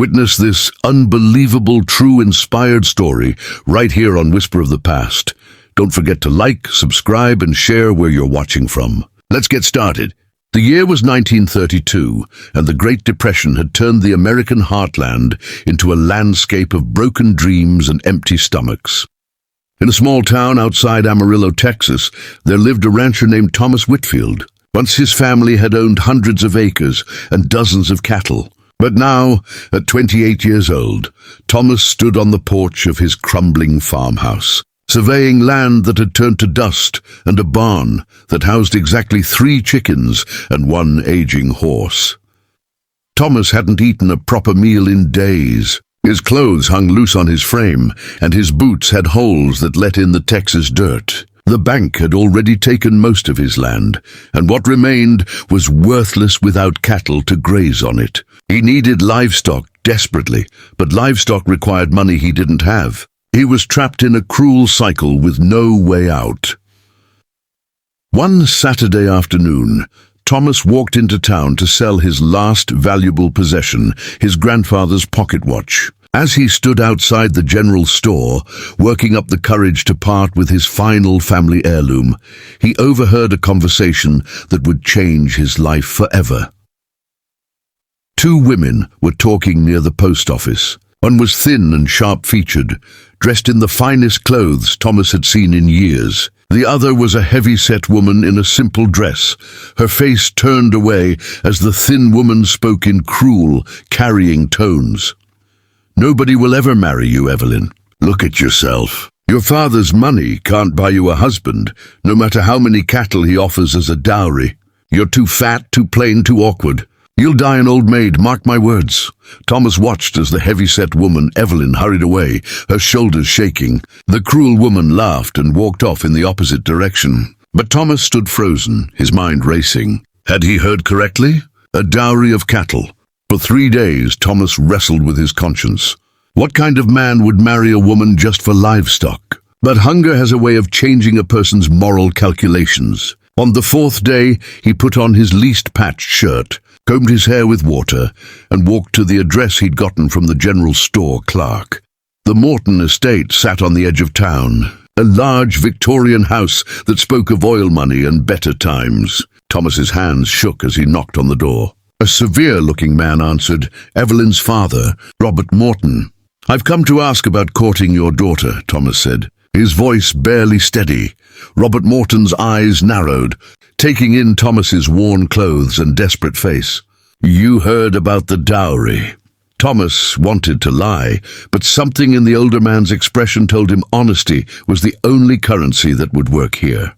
Witness this unbelievable, true, inspired story right here on Whisper of the Past. Don't forget to like, subscribe, and share where you're watching from. Let's get started. The year was 1932, and the Great Depression had turned the American heartland into a landscape of broken dreams and empty stomachs. In a small town outside Amarillo, Texas, there lived a rancher named Thomas Whitfield. Once his family had owned hundreds of acres and dozens of cattle. But now, at 28 years old, Thomas stood on the porch of his crumbling farmhouse, surveying land that had turned to dust and a barn that housed exactly 3 chickens and 1 aging horse. Thomas hadn't eaten a proper meal in days. His clothes hung loose on his frame, and his boots had holes that let in the Texas dirt. The bank had already taken most of his land, and what remained was worthless without cattle to graze on it. He needed livestock desperately, but livestock required money he didn't have. He was trapped in a cruel cycle with no way out. One Saturday afternoon, Thomas walked into town to sell his last valuable possession, his grandfather's pocket watch. As he stood outside the general store, working up the courage to part with his final family heirloom, he overheard a conversation that would change his life forever. 2 women were talking near the post office. One was thin and sharp-featured, dressed in the finest clothes Thomas had seen in years. The other was a heavy-set woman in a simple dress, her face turned away as the thin woman spoke in cruel, carrying tones. "Nobody will ever marry you, Evelyn. Look at yourself. Your father's money can't buy you a husband, no matter how many cattle he offers as a dowry. You're too fat, too plain, too awkward. You'll die an old maid, mark my words." Thomas watched as the heavy-set woman, Evelyn, hurried away, her shoulders shaking. The cruel woman laughed and walked off in the opposite direction. But Thomas stood frozen, his mind racing. Had he heard correctly? A dowry of cattle. For 3 days, Thomas wrestled with his conscience. What kind of man would marry a woman just for livestock? But hunger has a way of changing a person's moral calculations. On the 4th day, he put on his least patched shirt, combed his hair with water, and walked to the address he'd gotten from the general store clerk. The Morton estate sat on the edge of town, a large Victorian house that spoke of oil money and better times. Thomas's hands shook as he knocked on the door. A severe-looking man answered, Evelyn's father, Robert Morton. "I've come to ask about courting your daughter," Thomas said, his voice barely steady. Robert Morton's eyes narrowed, taking in Thomas's worn clothes and desperate face. "You heard about the dowry." Thomas wanted to lie, but something in the older man's expression told him honesty was the only currency that would work here.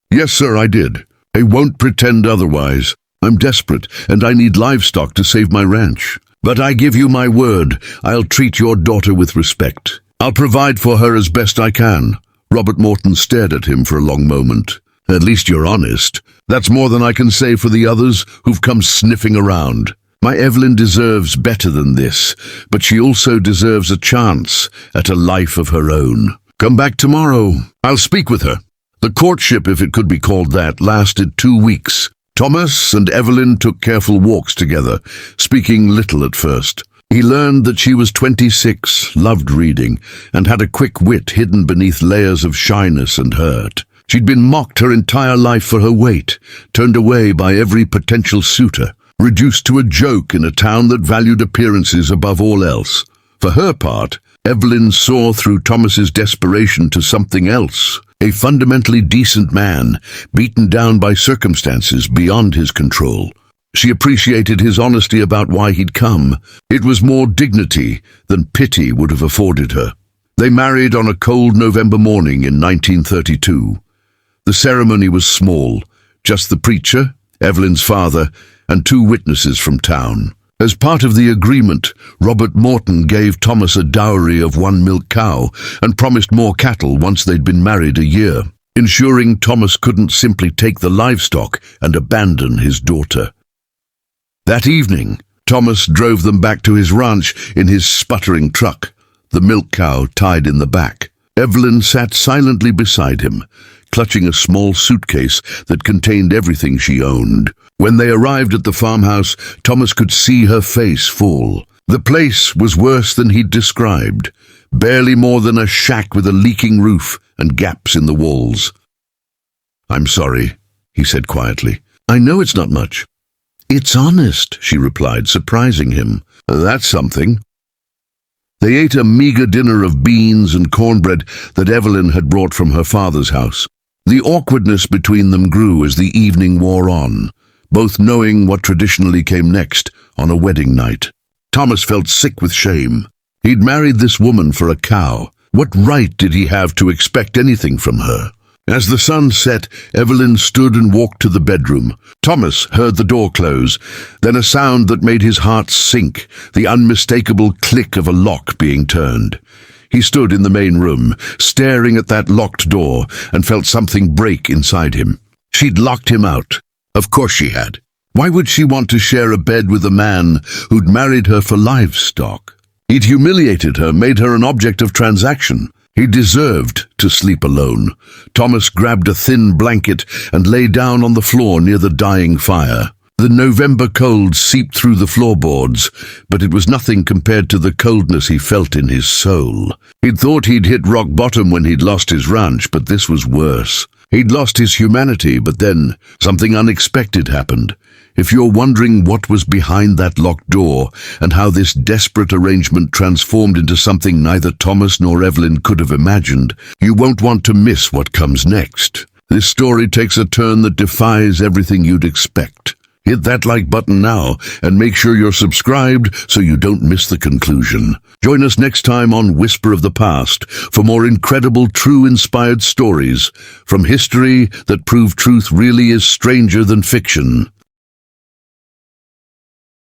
"Yes, sir, I did. I won't pretend otherwise. I'm desperate, and I need livestock to save my ranch. But I give you my word, I'll treat your daughter with respect. I'll provide for her as best I can." Robert Morton stared at him for a long moment. "At least you're honest. That's more than I can say for the others who've come sniffing around. My Evelyn deserves better than this, but she also deserves a chance at a life of her own. Come back tomorrow. I'll speak with her." The courtship, if it could be called that, lasted 2 weeks. Thomas and Evelyn took careful walks together, speaking little at first. He learned that she was 26, loved reading, and had a quick wit hidden beneath layers of shyness and hurt. She'd been mocked her entire life for her weight, turned away by every potential suitor, reduced to a joke in a town that valued appearances above all else. For her part, Evelyn saw through Thomas's desperation to something else. A fundamentally decent man, beaten down by circumstances beyond his control. She appreciated his honesty about why he'd come. It was more dignity than pity would have afforded her. They married on a cold November morning in 1932. The ceremony was small, just the preacher, Evelyn's father, and 2 witnesses from town. As part of the agreement, Robert Morton gave Thomas a dowry of 1 milk cow and promised more cattle once they'd been married a year, ensuring Thomas couldn't simply take the livestock and abandon his daughter. That evening, Thomas drove them back to his ranch in his sputtering truck, the milk cow tied in the back. Evelyn sat silently beside him, clutching a small suitcase that contained everything she owned. When they arrived at the farmhouse, Thomas could see her face fall. The place was worse than he'd described, barely more than a shack with a leaking roof and gaps in the walls. "I'm sorry," he said quietly. "I know it's not much." "It's honest," she replied, surprising him. "That's something." They ate a meager dinner of beans and cornbread that Evelyn had brought from her father's house. The awkwardness between them grew as the evening wore on, both knowing what traditionally came next on a wedding night. Thomas felt sick with shame. He'd married this woman for a cow. What right did he have to expect anything from her? As the sun set, Evelyn stood and walked to the bedroom. Thomas heard the door close, then a sound that made his heart sink, the unmistakable click of a lock being turned. He stood in the main room, staring at that locked door, and felt something break inside him. She'd locked him out. Of course she had. Why would she want to share a bed with a man who'd married her for livestock? He'd humiliated her, made her an object of transaction. He deserved to sleep alone. Thomas grabbed a thin blanket and lay down on the floor near the dying fire. The November cold seeped through the floorboards, but it was nothing compared to the coldness he felt in his soul. He'd thought he'd hit rock bottom when he'd lost his ranch, but this was worse. He'd lost his humanity, but then something unexpected happened. If you're wondering what was behind that locked door and how this desperate arrangement transformed into something neither Thomas nor Evelyn could have imagined, you won't want to miss what comes next. This story takes a turn that defies everything you'd expect. Hit that like button now and make sure you're subscribed so you don't miss the conclusion. Join us next time on Whisper of the Past for more incredible, true-inspired stories from history that prove truth really is stranger than fiction.